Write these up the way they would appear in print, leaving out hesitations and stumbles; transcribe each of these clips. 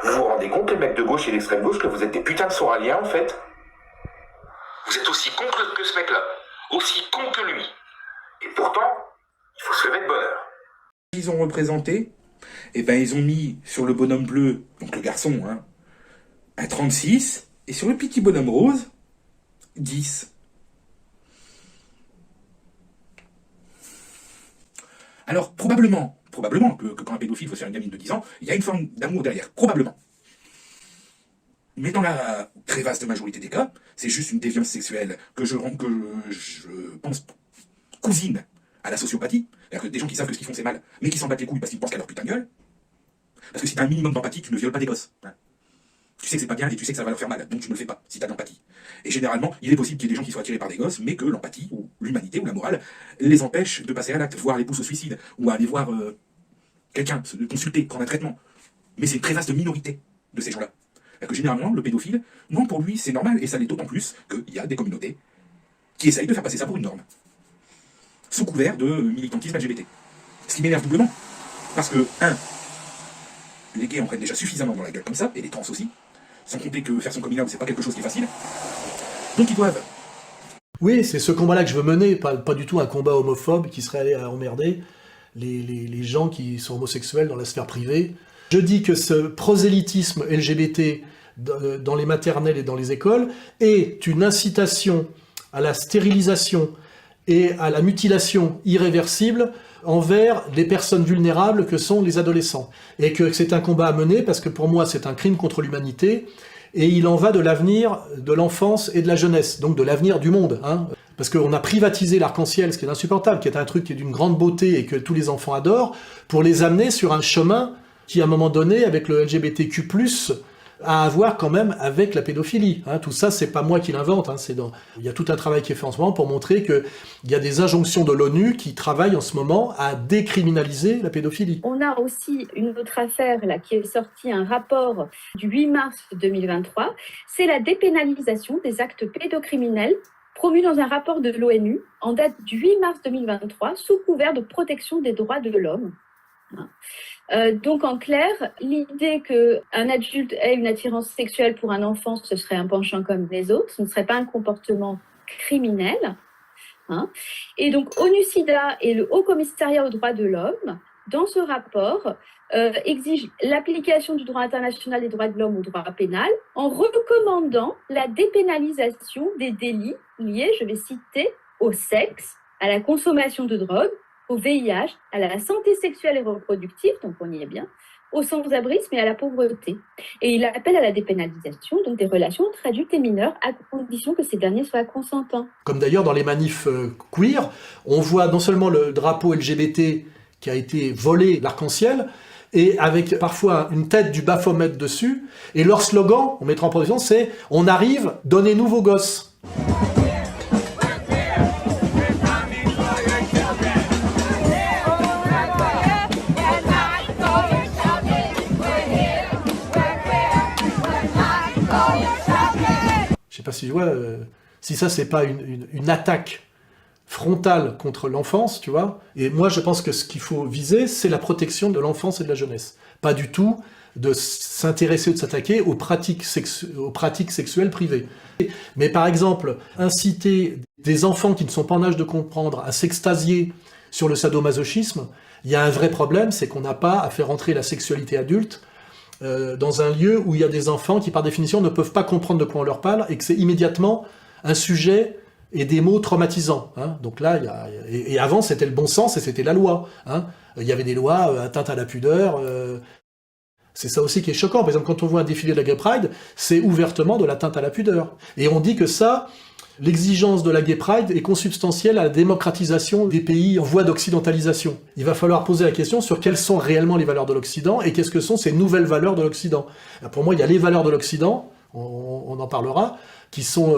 Vous vous rendez compte, les mecs de gauche et l'extrême gauche, que vous êtes des putains de soraliens, en fait? Vous êtes aussi con que ce mec-là. Aussi con que lui. Et pourtant, il faut se lever de bonne heure. Ils ont représenté, et ben ils ont mis sur le bonhomme bleu, donc le garçon, hein, un 36, et sur le petit bonhomme rose, 10. Alors, probablement que quand un pédophile veut faire une gamine de 10 ans, il y a une forme d'amour derrière. Probablement. Mais dans la très vaste majorité des cas, c'est juste une déviance sexuelle que je pense cousine à la sociopathie. C'est-à-dire que des gens qui savent que ce qu'ils font c'est mal, mais qui s'en battent les couilles parce qu'ils pensent qu'à leur putain de gueule. Parce que si t'as un minimum d'empathie, tu ne violes pas des gosses. Hein. Tu sais que c'est pas bien et tu sais que ça va leur faire mal, donc tu ne le fais pas, si t'as de l'empathie. Et généralement, il est possible qu'il y ait des gens qui soient attirés par des gosses, mais que l'empathie, ou l'humanité, ou la morale, les empêche de passer à l'acte, voire les pousse au suicide, ou à aller voir quelqu'un, se consulter, prendre un traitement. Mais c'est une très vaste minorité de ces gens-là. C'est-à-dire que généralement, le pédophile, non, pour lui, c'est normal, et ça l'est d'autant plus qu'il y a des communautés qui essayent de faire passer ça pour une norme. Sous couvert de militantisme LGBT. Ce qui m'énerve doublement. Parce que, les gays en prennent déjà suffisamment dans la gueule comme ça, et les trans aussi. Sans compter que faire son coming out, c'est pas quelque chose qui est facile. Donc ils doivent. Oui, c'est ce combat-là que je veux mener, pas du tout un combat homophobe qui serait allé à emmerder les gens qui sont homosexuels dans la sphère privée. Je dis que ce prosélytisme LGBT dans les maternelles et dans les écoles est une incitation à la stérilisation et à la mutilation irréversible envers les personnes vulnérables que sont les adolescents. Et que c'est un combat à mener parce que pour moi c'est un crime contre l'humanité et il en va de l'avenir de l'enfance et de la jeunesse, donc de l'avenir du monde. Hein. Parce qu'on a privatisé l'arc-en-ciel, ce qui est insupportable, qui est un truc qui est d'une grande beauté et que tous les enfants adorent, pour les amener sur un chemin qui à un moment donné, avec le LGBTQ+, à avoir quand même avec la pédophilie. Hein, tout ça, c'est pas moi qui l'invente. Hein, il y a tout un travail qui est fait en ce moment pour montrer qu'il y a des injonctions de l'ONU qui travaillent en ce moment à décriminaliser la pédophilie. On a aussi une autre affaire là, qui est sortie, un rapport du 8 mars 2023. C'est la dépénalisation des actes pédocriminels promu dans un rapport de l'ONU en date du 8 mars 2023 sous couvert de protection des droits de l'homme. Donc en clair, l'idée qu'un adulte ait une attirance sexuelle pour un enfant, ce serait un penchant comme les autres, ce ne serait pas un comportement criminel. Hein. Et donc ONU-SIDA et le Haut Commissariat aux droits de l'homme, dans ce rapport, exigent l'application du droit international des droits de l'homme au droit pénal en recommandant la dépénalisation des délits liés, je vais citer, au sexe, à la consommation de drogue, au VIH, à la santé sexuelle et reproductive, donc on y est bien, au sans-abrisme et à la pauvreté. Et il appelle à la dépénalisation donc des relations entre adultes et mineurs à condition que ces derniers soient consentants. Comme d'ailleurs dans les manifs queer, on voit non seulement le drapeau LGBT qui a été volé, l'arc-en-ciel, et avec parfois une tête du Baphomet dessus, et leur slogan, on mettra en production, c'est « On arrive, donnez-nous vos gosses ». Je sais pas si tu vois, si ça c'est pas une attaque frontale contre l'enfance, tu vois. Et moi je pense que ce qu'il faut viser, c'est la protection de l'enfance et de la jeunesse. Pas du tout de s'intéresser ou de s'attaquer aux pratiques sexuelles privées. Mais par exemple, inciter des enfants qui ne sont pas en âge de comprendre à s'extasier sur le sadomasochisme, il y a un vrai problème, c'est qu'on n'a pas à faire entrer la sexualité adulte dans un lieu où il y a des enfants qui, par définition, ne peuvent pas comprendre de quoi on leur parle et que c'est immédiatement un sujet et des mots traumatisants. Hein. Donc là, et avant, c'était le bon sens et c'était la loi. Hein. Il y avait des lois, atteinte à la pudeur. C'est ça aussi qui est choquant. Par exemple, quand on voit un défilé de la Gay Pride, c'est ouvertement de l'atteinte à la pudeur. Et on dit que ça, l'exigence de la Gay Pride est consubstantielle à la démocratisation des pays en voie d'occidentalisation. Il va falloir poser la question sur quelles sont réellement les valeurs de l'Occident et qu'est-ce que sont ces nouvelles valeurs de l'Occident. Pour moi, il y a les valeurs de l'Occident, on en parlera, qui sont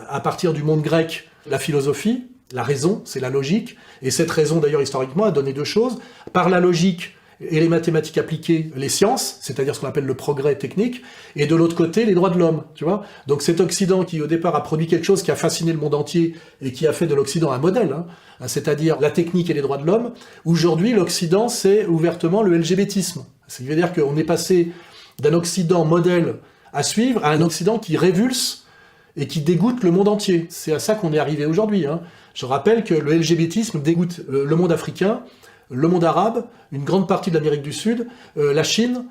à partir du monde grec, la philosophie, la raison, c'est la logique, et cette raison d'ailleurs historiquement a donné deux choses. Par la logique et les mathématiques appliquées, les sciences, c'est-à-dire ce qu'on appelle le progrès technique, et de l'autre côté, les droits de l'homme, tu vois. Donc cet Occident qui, au départ, a produit quelque chose qui a fasciné le monde entier et qui a fait de l'Occident un modèle, hein, c'est-à-dire la technique et les droits de l'homme, aujourd'hui, l'Occident, c'est ouvertement le LGBTisme. C'est-à-dire qu'on est passé d'un Occident modèle à suivre à un Occident qui révulse et qui dégoûte le monde entier. C'est à ça qu'on est arrivé aujourd'hui. Hein. Je rappelle que le LGBTisme dégoûte le monde africain, le monde arabe, une grande partie de l'Amérique du Sud, la Chine,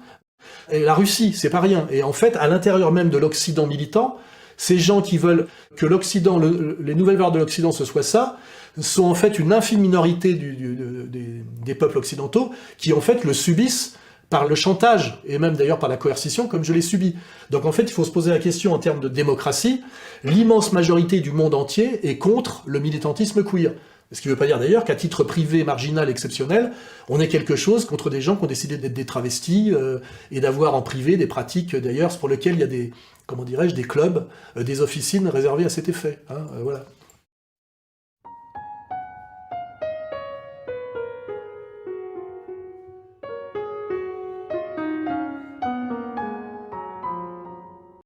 et la Russie, c'est pas rien. Et en fait, à l'intérieur même de l'Occident militant, ces gens qui veulent que l'Occident, les nouvelles valeurs de l'Occident, ce soit ça, sont en fait une infime minorité des peuples occidentaux qui en fait le subissent par le chantage, et même d'ailleurs par la coercition, comme je l'ai subi. Donc en fait, il faut se poser la question en termes de démocratie. L'immense majorité du monde entier est contre le militantisme queer. Ce qui ne veut pas dire d'ailleurs qu'à titre privé, marginal, exceptionnel, on est quelque chose contre des gens qui ont décidé d'être des travestis et d'avoir en privé des pratiques d'ailleurs pour lesquelles il y a des, comment dirais-je, des clubs, des officines réservées à cet effet. Hein, voilà.